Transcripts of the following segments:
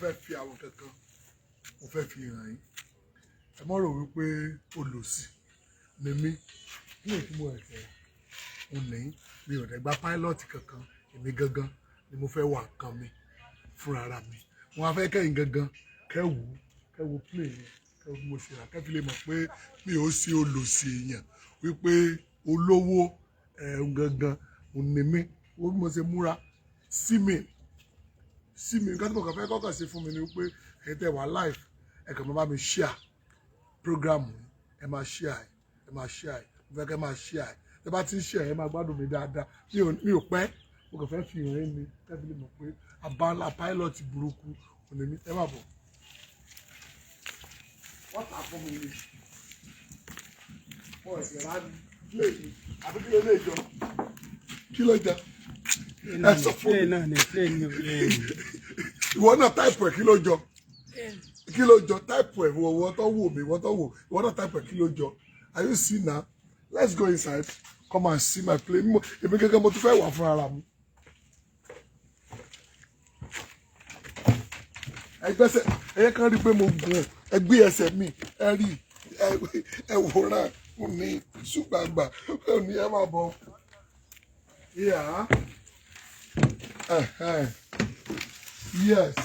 fẹ́ fi àwọn kankan mo fẹ́ fi hàn yín ẹ mọ̀ rò wípé olòṣì ni mí ní èyí mo ẹ̀fẹ̀ mo ní mi ò dẹ̀ gba pilot kankan èmi gangan ni mo fẹ́ wà nǹkan mi fúnra ara mi wọn á fẹ́ kẹ́yìn gangan kẹ́wù play yẹn kẹ́wù mo ṣe rà kẹ́fì lè mọ̀ pé mi ò sí olòṣì èèyàn wípé olówó gangan mo ní mí ó bí mo ṣe múra sí mi nǹkan tí mo kàn fẹ́ kọ́kàn sí fún mi ni wípé ẹ tẹ́ wà live ẹ kàn máa bá mi share program ẹ máa share mo fẹ́ kẹ́ máa share ẹ bá ti ń share ẹ máa gbádùn mi dáadáa mi ò pẹ́ mo kàn fẹ́ fi hàn mi kẹ́fì lè mọ̀ pé abala pilot burúkú òní mi ẹ má bọ̀ wọ́n tà fún mi ní wọ́n ẹ̀sẹ̀ rà ní ilé mi àbí kí ló lè jọ kí ló jẹ ẹ sọ fún mi ìwọ náà táìpù ẹ kí ló jọ táìpù ẹ wọ́n tó wò mí ìwọ náà táìpù ẹ kí ló jọ are you see now let's go inside come and see my play èmi gẹ́gẹ́ mo tún fẹ́ wà fún ara mi. ẹgbẹ́sẹ̀ ẹyẹ kan rí i pé mo gùn ẹgbẹ́ ẹsẹ̀ mi ẹ rí ẹ wòran ní ṣùgbàgbà ní ẹ máa bọ̀ yeah yes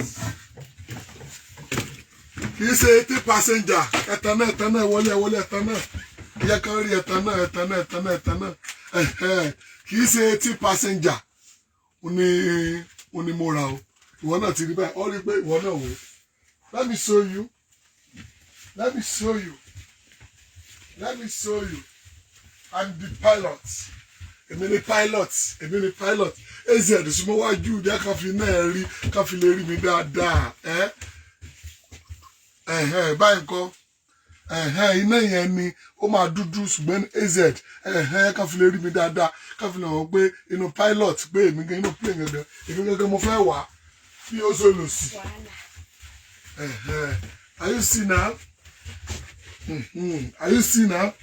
kì í ṣe 80 passenger ẹ̀tàn náà wọlé ẹ̀tàn náà ẹyẹ kan rí ẹ̀tàn náà kì í ṣe 80 passenger ó ní mo ra o ìwọ náà ti rí báyìí ọ rí pé ìwọ náà wò let me show you I'm the pilot èmi ni pilot az súnmọ́ wájú ìdí káfí náà rí káfí lè rí mi dáadáa báyìí kọ́ iná yẹn ni ó máa dúdú ṣùgbọ́n az káfí lè rí mi dáadáa káfí lè wọ́n pé inú pilot pé èmi gan inú plane gangan èmi gangan mo fẹ́ wà bí ó sọ lò sí. Are you see now? Are you see now?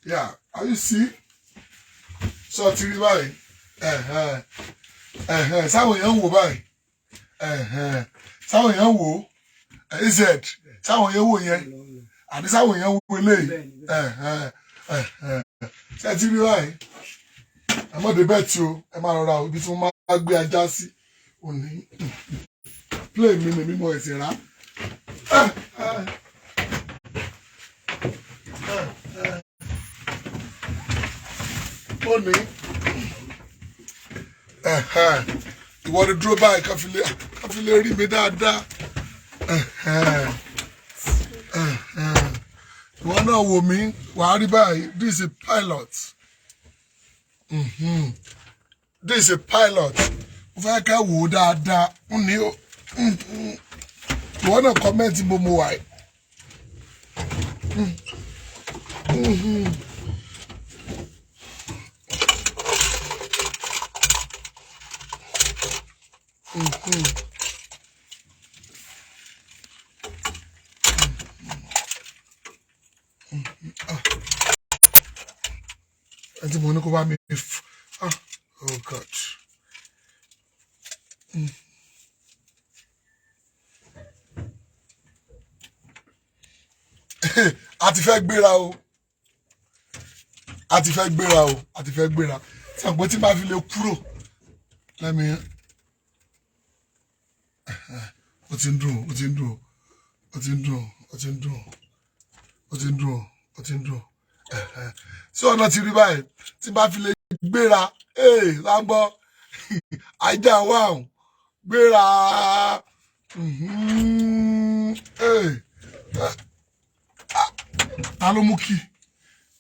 Yeah. Are you see? So ti rí báyìí. Sáwọn èèyàn wò báyìí. Sáwọn èèyàn wò. Az. Sáwọn èèyàn wò yẹn. Àbí sáwọn èèyàn wò eléyìí. Ṣé ti rí báyìí? Àmọ́dé bẹ́ẹ̀ tí o, ẹ máa rọra ibi tí wọ́n máa gbé ajá sí. Òní. Play mi ni mímọ ẹ̀sìn rá. Ó ní ìwọ ni dúró báyìí káfí lè rí mi dáadáa ìwọ náà wò mí wàá rí báyìí this is a pilot this is a pilot mo fẹ́ ká wò ó dáadáa ó ní ìwọ náà kọ́mẹ́ǹtì bó mo wà yìí. Ẹtí mo ní kó bá mi oh God. a ti fẹ́ gbéra tí àgbẹ̀ tí máa fi lè kúrò lẹ́mi ó ti ń dùn sí ọ̀nà ti rí báyìí tí bá fi lè gbéra lágbọ́ ajá wà gbéra ta ló mú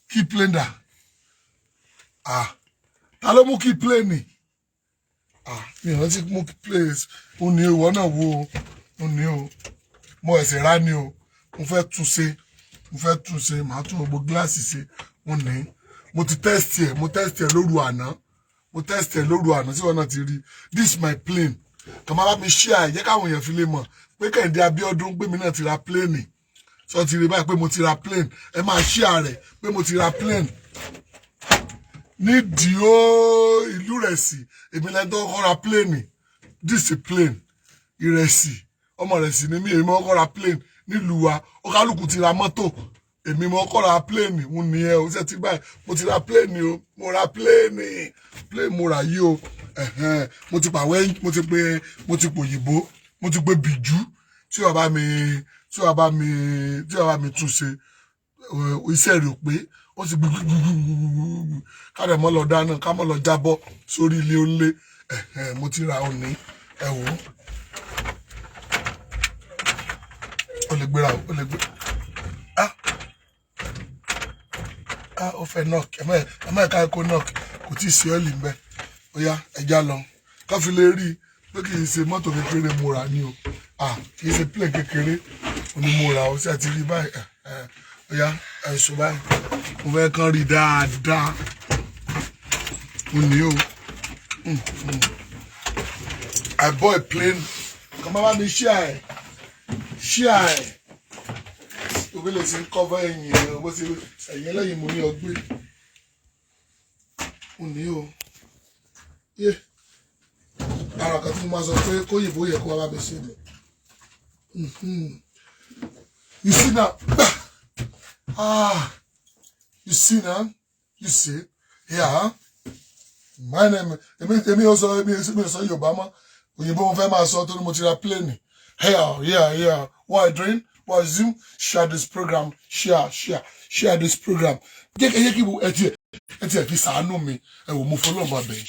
kí plane dà ta ló mú kí plane ni mi rántí mú kí plane ó ní ìwọ náà wo ó ní o mo ẹsẹ̀ rá ni o mo fẹ́ tún ṣe màá tún gbogbo gíláàsì ṣe mo ní mo ti test ẹ̀ lóru àná tí wọn náà ti rí this my plane kàn máa bá mi share ẹ̀ jẹ́ káwọn èèyàn fi lè mọ̀ pé Kẹ́hìndé Abíọ́dún pé mi náà ti ra plane sọ ti rí báyìí pé mo ti ra plane ẹ máa share rẹ̀ pé mo ti ra plane nídìí ó ìlú Ìrẹsì èmi lẹ́ni tó kọ́ ra plane this plane Ìrẹsì ọmọ rẹ̀ sì ni mí èmi mọ́ kọ́ ra plane nílùú wa ó kálukú ti ra mọ́tò èmi mọ́ kọ́ ra plane ń ní ẹ o ṣe ti báyìí mo ti ra plane o mo ra plane mo rà yí o mo ti pàwẹ́ mo ti pò òyìnbó mo ti pè bìjú tí wàá bá mi tún ṣe iṣẹ́ rẹ̀ pé ó sì gbùgbùgbùgbùgbùgbù káàdẹ̀ mọ́ lọ dáná ká mọ́ lọ jábọ́ sórí ilé onílé mo ti ra òní ẹ wò ó lè gbéra ó lè gbé ó fẹ́ knock ẹ má ẹ̀ka ẹ̀kọ́ knock kò tí ì sí ọ́ọ̀lì mbẹ́ ó yá ẹja lọ ká fi lè rí i pé kì í ṣe mọ́tò kékeré mo rà ní o kì í ṣe plane kékeré ni mo rà ó sì àti rí báyìí ó yá ẹ̀sùn báyìí mo fẹ́ kàn rí dáadáa ó ní o I bought a plane kàn máa bá mi share ẹ̀ òbí lè ṣe ń cover ẹ̀yìn ẹ̀ bó ṣe ẹ̀yìn ẹlẹ́yìn mo ní ọgbẹ́ ó ní o ara kan tí mo máa sọ pé kóyìnbó yẹ kó wá bá mi ṣe ni you see now you see now you see yeah my name èmi ò sọ Yorùbá mọ́ òyìnbó mo fẹ́ máa sọ torí mo ti ra plane yeah what I doing what Zoom share this program share this program jẹ́ kí ẹ tiẹ̀ fi ṣàánú mi ẹ wò mo fọlọ́ọ̀bà bẹ̀yìn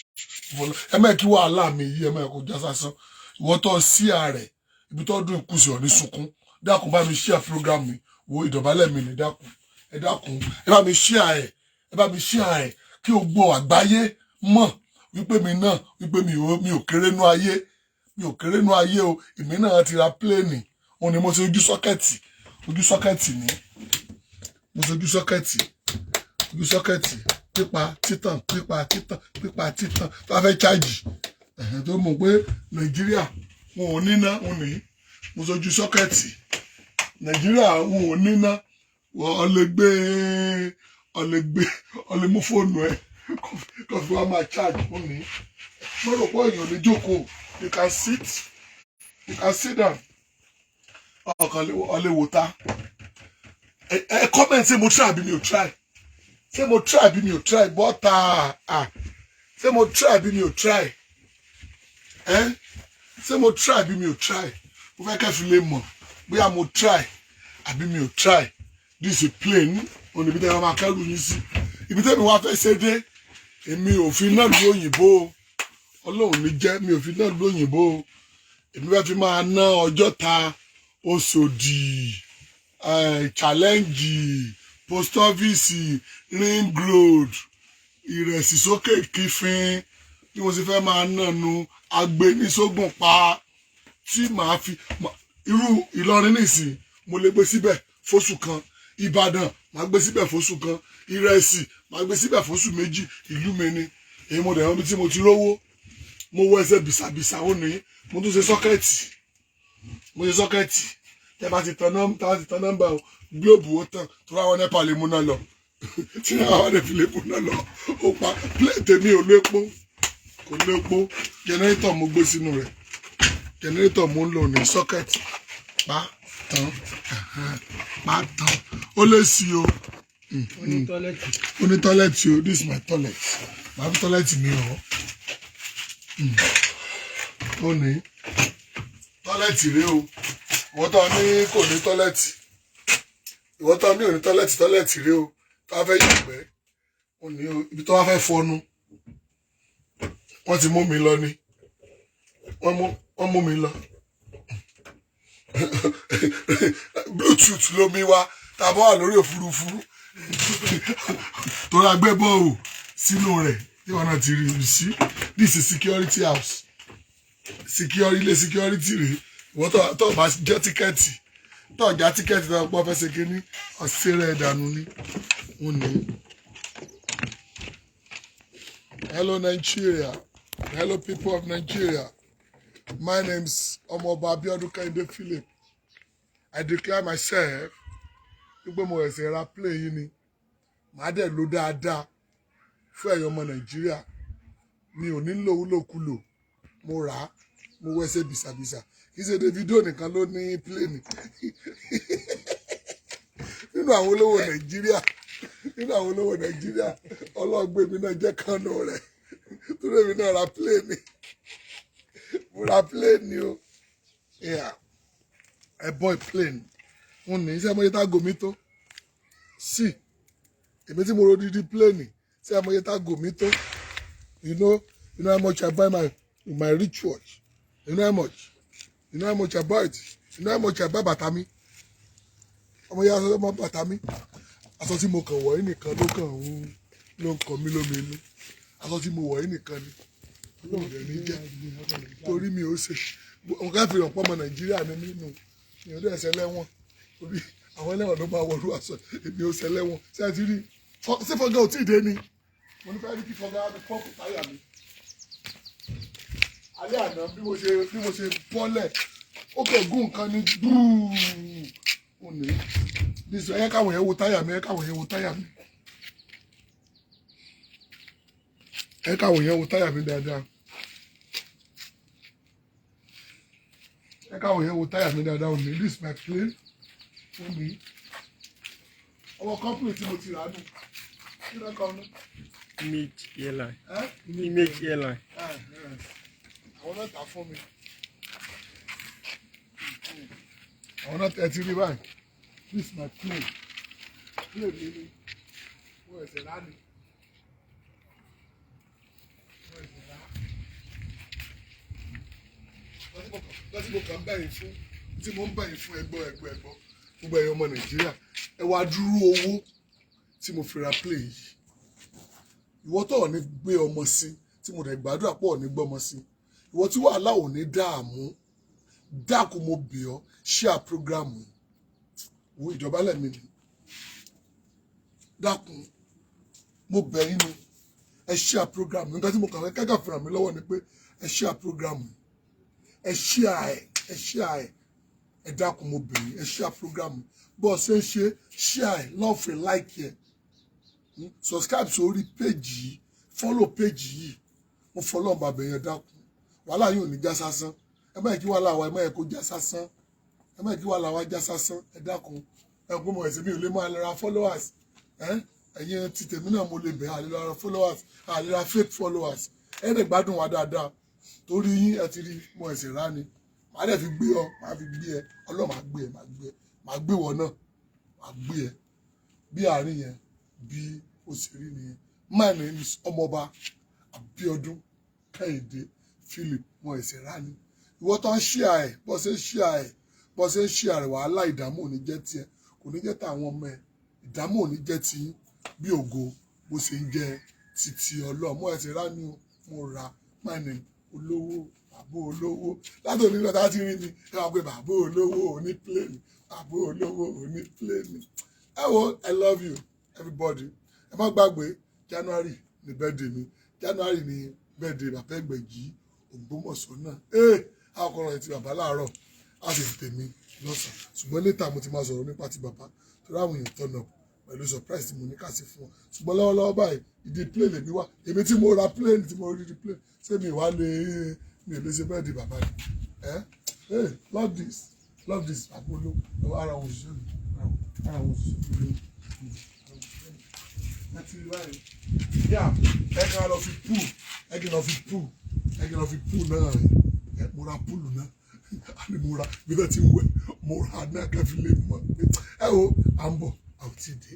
ẹ mẹ́ kí wàhálà mi yí ẹ mẹ́ kó já sásán ìwọ́n tó sí ààrẹ ibi tó dùn ìkùsì ọ̀ ní sunkún dákun bá mi share program mi wo ìdọ̀bálẹ̀ mi ní dákun ẹ bá mi share ẹ̀ kí o gbọ́ àgbáyé mọ̀ wípé mi ò kéré nú ayé o èmi náà ti ra pléènì òun ni mo ṣe ojú sọ́kẹ́ẹ̀tì ní pípa títàn tó fẹ́ chájì tó mọ̀ pé Nàìjíríà wọn ò níná òun ní mo ṣojú sọ́kẹ́ẹ̀tì Nàìjíríà wọn ò níná ọlẹ mú fóònù ẹ kó fi wá máa charge òun ní mo rò pé èèyàn lè jókòó you can sit down ọkàn ọlẹ́wòta ẹ comment ṣé mo try àbí mi ò try bọ́tà ṣé mo try àbí mi ò try ṣé mo try àbí mi ò try mo fẹ́ kẹ́fì lè mọ̀ bóyá mo try àbí mi ò try this is plane òní ibi tẹ́ wọ́n máa kẹ́rù yín sí ibi tẹ́ mi wá fẹ́ ṣe dé èmi ò fi náà lu òyìnbó Ọlọ́run ní jẹ́ mi ò fi náà lu òyìnbó èmi fẹ́ fi máa ná Ọjọ́ta Òṣòdì challenge post office ring road Ìrẹsì sókè Kífín bí mo sì fẹ́ máa nànú Agbénisógùn pa tí màá fi irú Ìlọrin nìsín mo lè gbé síbẹ̀ fóṣù kan Ìbàdàn màá gbé síbẹ̀ fóṣù kan Ìrẹsì màá gbé síbẹ̀ fóṣù méjì ìlú mi ni èyí mo dẹ̀ wọ́n bí tí mo ti rówó mo wọ ẹsẹ̀ bìsàbìsà ó ní mo tún ṣe sọ́kẹ́ẹ̀tì tẹ́ bá ti tan nọ́mbà o gílóòbù ó tàn tó ráwọn nẹ́pà lè múná lọ tí àwọn lè fi lè múná lọ ó pa pléètè mi ò lépo kò lépo jẹnẹrétọ̀ mo gbé sínú rẹ̀ jẹnẹrétọ̀ mo ń lò ní sọ́kẹ́ẹ̀tì pa tán ó lè sí o ó ní tọ́lẹ̀tì o this is my toilet màá fi tọ́lẹ̀tì mi hàn ó ní tọ́lẹ̀tì rèé o ìwọ́n tó ní kò ní tọ́lẹ̀tì ìwọ́n tó ní òní tọ́lẹ̀tì rèé o tó wá fẹ́ yàgbẹ́ ó ní o ibi tó wá fẹ́ fọnu wọ́n ti mú mi lọ ni wọ́n mú mi lọ bluetooth ló mi wá tàbí wà lórí òfurufú tó ra gbé bọ́ọ̀lù sínú rẹ̀ tí wọ́n náà ti rí i sí this is security house ilé security rèé ìwọ́n tó bá jẹ́ tíkẹ́ẹ̀tì tó já tíkẹ́ẹ̀tì tó pọ̀ fẹ́ ṣe kínní ọ̀sẹ̀rẹ̀ ẹ̀dànù ni wọ́n ní. Hello Nigeria, hello people of Nigeria, my name's Ọmọọba Abiodun Kehinde Philip. I declare myself wípé mo ẹ̀sẹ̀ ra play yìí ni màá dẹ̀ lò dáadáa fún ẹ̀yọ́ ọmọ Nàìjíríà mi ò ní lòwúlòkulò mo rà á mo wẹ́sẹ̀ bìsàbìsà kì í ṣe Davido nìkan ló ní pléènì nínú àwọn olówó Nàìjíríà ọlọ́gbé mi náà jẹ́ kánú rẹ̀ torí èmi náà ra pléènì mo ra pléènì o ẹ bọ́ pléènì wọn ní iṣẹ́ mọ́yẹ́tà gòmí tó sí èmi tí mo ro dídí pléènì iṣẹ́ mọ́yẹ́tà gòmí tó you know how much I buy my rich watch you know how much I buy it you know how much I buy bàtà mi ọmọ yẹn aṣọ ọmọ bàtà mi aṣọ tí mo kàn wọ̀ yìí nìkan ló ń kọ mí lómi inú aṣọ tí mo wọ̀ yìí nìkan ni Ọlọ́run rẹ̀ ní jẹ́ torí mi ò ṣe nǹkan fi hàn pọ́ ọmọ Nàìjíríà ní nínú ìyọ̀dọ̀ ẹ̀sẹ̀ lẹ́wọ̀n torí àwọn ẹlẹ́wọ̀n ló máa wọlú aṣọ èmi ò ṣe lẹ́wọ̀n ṣé ẹ ti rí ṣé fọ́gá ò tí ì dé ni mo ní fẹ́ẹ́ rí kí fọ́gá mi pọ́ǹpù táyà mi alẹ́ àná bí mo ṣe bọ́lẹ̀ ó kẹ̀ gún nǹkan ní gbúù ní nísìnyí ẹ káwọn yẹn wo táyà mi ẹ káwọn yẹn wo táyà mi ẹ káwọn yẹn wo táyà mi dáadáa ẹ káwọn yẹn wo táyà mi dáadáa ò ní this my plane fún mi ọwọ́ company tí mo ti rà nù kí ló kọ́ ọ́nù. Image Airline. Image Airline. Àwọn náà tà fún mi àwọn náà tẹ̀ ti rí báyìí this my plane mi ni wọ́n ẹ̀sẹ̀ rà ní. Láti mo kàn bẹ̀yìn fún tí mo ń bẹ̀yìn fún ẹgbọ́ gbogbo ẹ̀yọ́ ọmọ Nàìjíríà ẹ wá dúró owó tí mo fi ra plane yìí ìwọ tó ò ní gbé ọmọ sí tí mo dẹ̀ gbàdúrà pọ̀ ní gbọ́mọ sí ìwọ tí wàhálà ò ní dààmú dákun mo bẹ̀ ọ́ share programu wo ìjọba lẹ́mí ni dákun mo bẹ̀ yín ni ẹ share programu nígbà tí mo kàn fẹ́ kẹ́kẹ́ fìràn mi lọ́wọ́ ni pé ẹ share programu ẹ share ẹ dákun mo bẹ̀ yín ẹ share programu bó o ṣe ń ṣe share love like ẹ subscribe sórí page yìí follow page yìí mo follow bàbá yẹn dákun wàhálà yóò ní já sásán ẹ má kí wàhálà wa ẹ má yẹ kó já sásán ẹ má kí wàhálà wa já sásán ẹ dákun ẹ kó mọ ẹsẹ mi ò lè máa lè ra followers ẹ̀yin ti tèmi náà mo lè bẹ̀ àlè ra followers àlè ra fake followers ẹ dẹ̀ gbádùn wa dáadáa torí yín ẹ ti rí mo ẹsẹ̀ rá ni màá dẹ̀ fi gbé ọ màá fi gbé ẹ Ọlọ́run máa gbé ẹ máa gbé wọ náà máa gbé ẹ bí àárín yẹn bí ó ṣe rí nìyẹn. My name is Ọmọọba Abíọ́dún Kẹ́hìndé Philip mo ẹsẹ̀ rá ni ìwọ tó ń ṣíà ẹ bó ṣe ń ṣíà rẹ wàhálà ìdààmú ò ní jẹ́ tiẹ̀ kò ní jẹ́ tàwọn ọmọ ẹ ìdààmú ò ní jẹ́ ti bí ògo bó ṣe ń jẹ́ títí Ọlọ́run mo ẹsẹ̀ rá ni mo ra my name olówó bàbá olówó látò nílò tá a ti rí mi ẹ wá pé bàbá olówó òní pléènì bàbá olówó òní pléènì ẹ wo I love you everybody ẹ má gbàgbé January ni birthday mi January ni birthday bàbá Ẹgbẹ̀jì Ògbómọ̀ṣọ́ náà àkọrọ ti bàbá láàárọ̀ á sì tèmi lọ́sàn ṣùgbọ́n létà mo ti máa sọ̀rọ̀ nípa ti bàbá torí àwọn èèyàn turn up pẹ̀lú surprise tí mo ní ká sí fún ọ ṣùgbọ́n lọ́wọ́lọ́wọ́ báyìí ìdí plane lèmi wá èmi tí mo ra plane tí mo rí di plane ṣé mi wá lè mi ò lè ṣe bẹ́ẹ̀ di bàbá ni love this àbúrò ara wọn òṣìṣẹ́ mi ara wọn òṣìṣẹ́ mi láti rí báyìí yá ẹ̀gbọ́n lọ fi pool náà mo ra púùlù náà àní mo ra bí wọ́n ti ń wẹ̀ mo ra náà kẹfì lè mọ̀ ẹ o à ń bọ̀ àwòtí dé.